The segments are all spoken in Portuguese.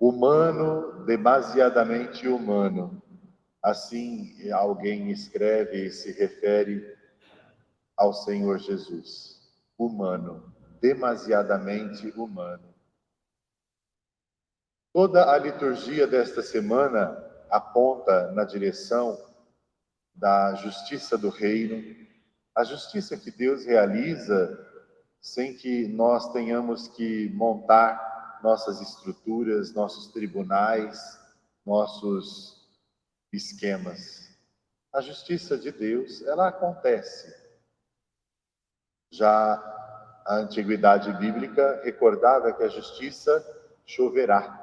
humano, demasiadamente humano. Assim alguém escreve e se refere ao Senhor Jesus. Humano, demasiadamente humano. Toda a liturgia desta semana aponta na direção da justiça do reino, a justiça que Deus realiza sem que nós tenhamos que montar nossas estruturas, nossos tribunais, nossos esquemas. A justiça de Deus, ela acontece. Já a antiguidade bíblica recordava que a justiça choverá.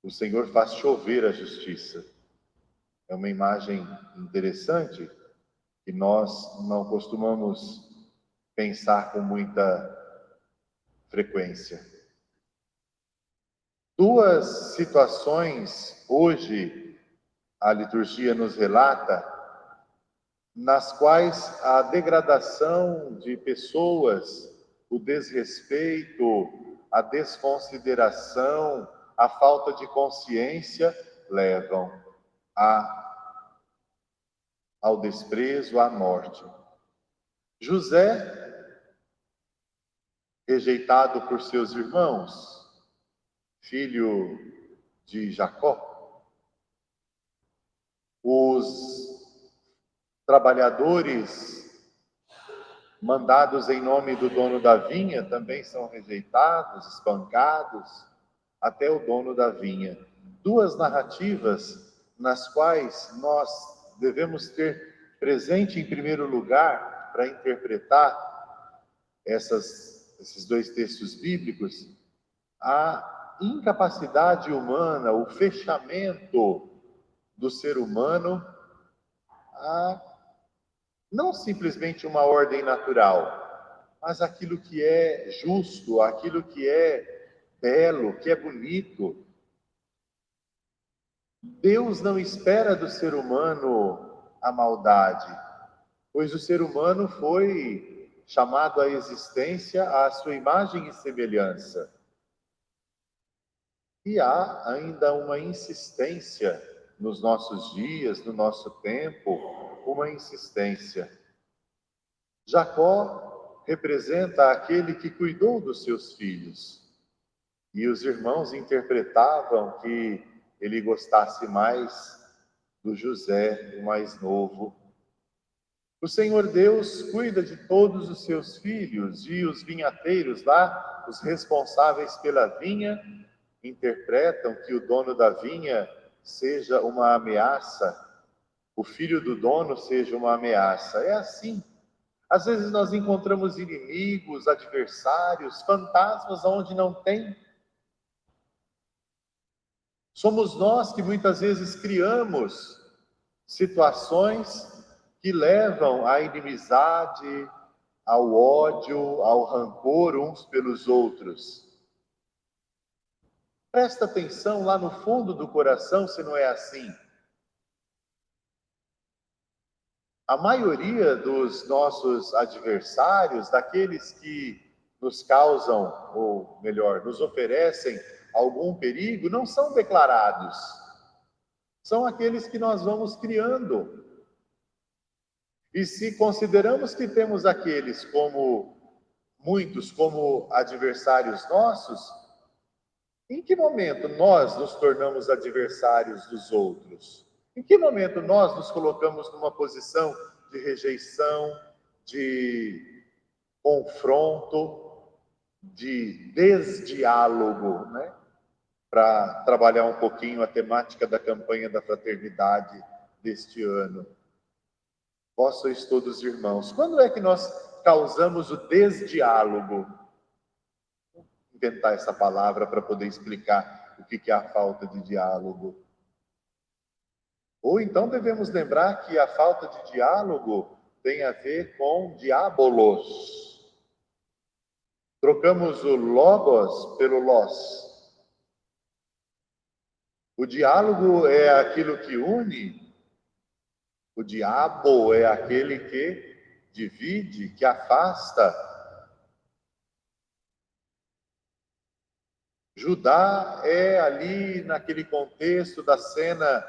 O Senhor faz chover a justiça. É uma imagem interessante que nós não costumamos pensar com muita frequência. Duas situações hoje a liturgia nos relata, nas quais a degradação de pessoas, o desrespeito, a desconsideração, a falta de consciência levam ao desprezo, à morte. José, rejeitado por seus irmãos, filho de Jacó. Os trabalhadores mandados em nome do dono da vinha também são rejeitados, espancados, até o dono da vinha. Duas narrativas nas quais nós devemos ter presente em primeiro lugar para interpretar esses dois textos bíblicos, a incapacidade humana, o fechamento do ser humano a não simplesmente uma ordem natural, mas aquilo que é justo, aquilo que é belo, que é bonito. Deus não espera do ser humano a maldade, pois o ser humano foi chamado à existência à sua imagem e semelhança. E há ainda uma insistência nos nossos dias, no nosso tempo, uma insistência. Jacó representa aquele que cuidou dos seus filhos. E os irmãos interpretavam que ele gostasse mais do José, o mais novo. O Senhor Deus cuida de todos os seus filhos, e os vinhateiros lá, os responsáveis pela vinha, interpretam que o dono da vinha seja uma ameaça, o filho do dono seja uma ameaça. É assim. Às vezes nós encontramos inimigos, adversários, fantasmas onde não tem. Somos nós que muitas vezes criamos situações que levam à inimizade, ao ódio, ao rancor uns pelos outros. Presta atenção lá no fundo do coração se não é assim. A maioria dos nossos adversários, daqueles que nos causam, ou melhor, nos oferecem algum perigo, não são declarados. São aqueles que nós vamos criando. E se consideramos que temos aqueles como muitos como adversários nossos, em que momento nós nos tornamos adversários dos outros? Em que momento nós nos colocamos numa posição de rejeição, de confronto, de desdiálogo, né? Para trabalhar um pouquinho a temática da campanha da fraternidade deste ano. Vós sois todos irmãos. Quando é que nós causamos o desdiálogo? Vou inventar essa palavra para poder explicar o que é a falta de diálogo. Ou então devemos lembrar que a falta de diálogo tem a ver com diabolos. Trocamos o logos pelo los. O diálogo é aquilo que une, o diabo é aquele que divide, que afasta. Judá é ali, naquele contexto da cena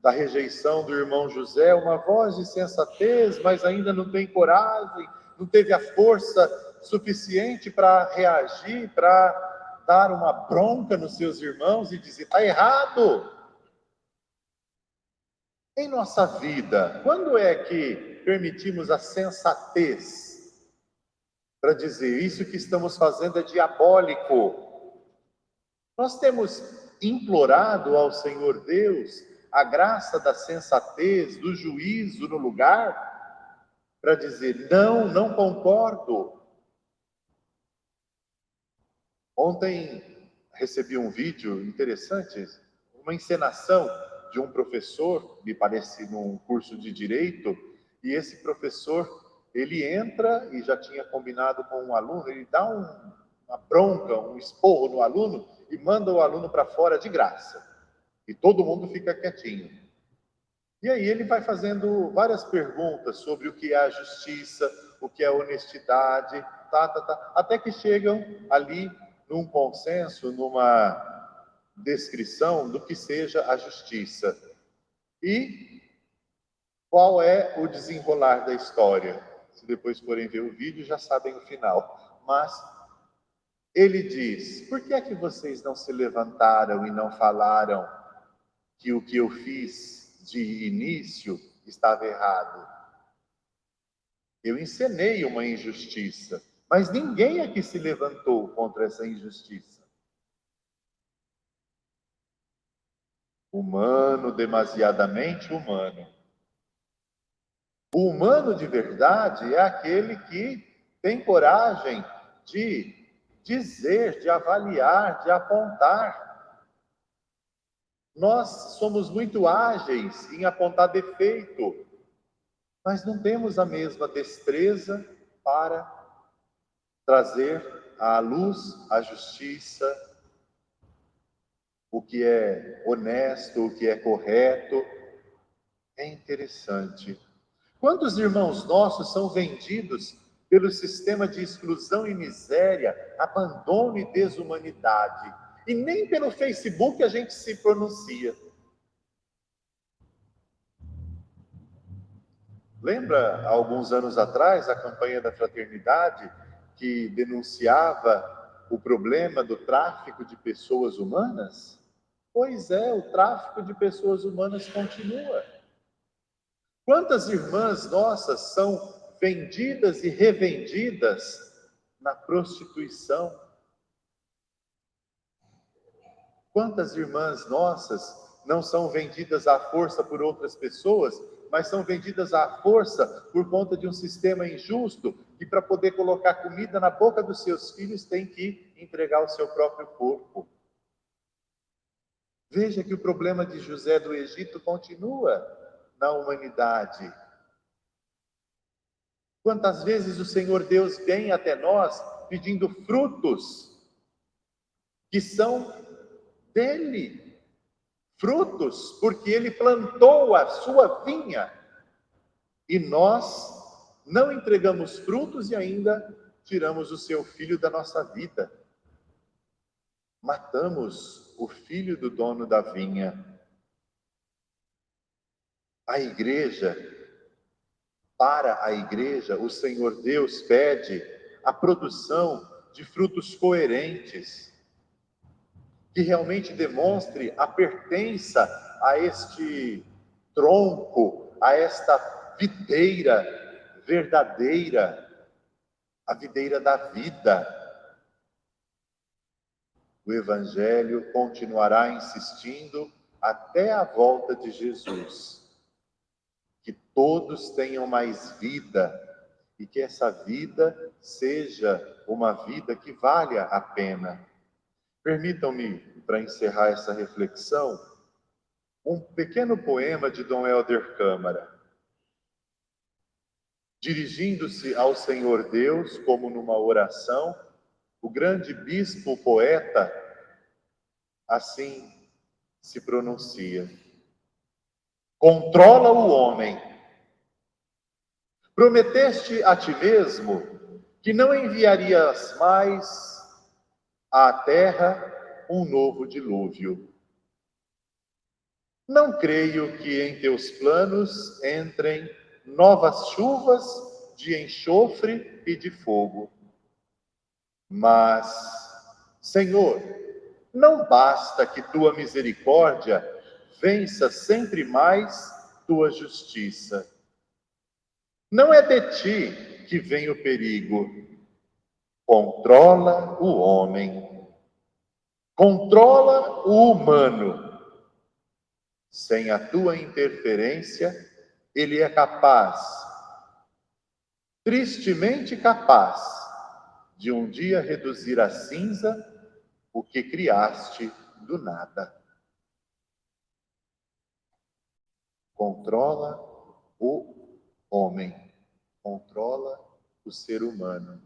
da rejeição do irmão José, uma voz de sensatez, mas ainda não tem coragem, não teve a força suficiente para reagir, para dar uma bronca nos seus irmãos e dizer: está errado. Em nossa vida, quando é que permitimos a sensatez para dizer isso que estamos fazendo é diabólico? Nós temos implorado ao Senhor Deus a graça da sensatez, do juízo no lugar, para dizer: não, não concordo. Ontem recebi um vídeo interessante, uma encenação de um professor, me parece num curso de direito, e esse professor, ele entra e já tinha combinado com um aluno, ele dá uma bronca, um esporro no aluno e manda o aluno para fora de graça. E todo mundo fica quietinho. E aí ele vai fazendo várias perguntas sobre o que é a justiça, o que é a honestidade, até que chegam ali num consenso, numa descrição do que seja a justiça. E qual é o desenrolar da história? Se depois forem ver o vídeo, já sabem o final. Mas ele diz: por que é que vocês não se levantaram e não falaram que o que eu fiz de início estava errado? Eu encenei uma injustiça, mas ninguém aqui se levantou contra essa injustiça. Humano, demasiadamente humano. O humano de verdade é aquele que tem coragem de dizer, de avaliar, de apontar. Nós somos muito ágeis em apontar defeito, mas não temos a mesma destreza para trazer à luz a justiça, o que é honesto, o que é correto. É interessante. Quantos irmãos nossos são vendidos pelo sistema de exclusão e miséria, abandono e desumanidade? E nem pelo Facebook a gente se pronuncia. Lembra, há alguns anos atrás, a campanha da fraternidade que denunciava o problema do tráfico de pessoas humanas? Pois é, o tráfico de pessoas humanas continua. Quantas irmãs nossas são vendidas e revendidas na prostituição? Quantas irmãs nossas não são vendidas à força por outras pessoas, mas são vendidas à força por conta de um sistema injusto que, para poder colocar comida na boca dos seus filhos, tem que entregar o seu próprio corpo? Veja que o problema de José do Egito continua na humanidade. Quantas vezes o Senhor Deus vem até nós pedindo frutos que são dele, frutos porque ele plantou a sua vinha, e nós não entregamos frutos e ainda tiramos o seu filho da nossa vida. Matamos o filho do dono da vinha. A igreja, para a igreja, o Senhor Deus pede a produção de frutos coerentes, que realmente demonstre a pertença a este tronco, a esta videira verdadeira, a videira da vida. O Evangelho continuará insistindo até a volta de Jesus. Que todos tenham mais vida e que essa vida seja uma vida que valha a pena. Permitam-me, para encerrar essa reflexão, um pequeno poema de Dom Helder Câmara. Dirigindo-se ao Senhor Deus, como numa oração, o grande bispo poeta assim se pronuncia: controla o homem. Prometeste a ti mesmo que não enviarias mais à terra um novo dilúvio. Não creio que em teus planos entrem novas chuvas de enxofre e de fogo. Mas, Senhor, não basta que tua misericórdia vença sempre mais tua justiça. Não é de ti que vem o perigo. Controla o homem. Controla o humano. Sem a tua interferência, ele é capaz, tristemente capaz, de um dia reduzir a cinza o que criaste do nada. Controla o homem, controla o ser humano.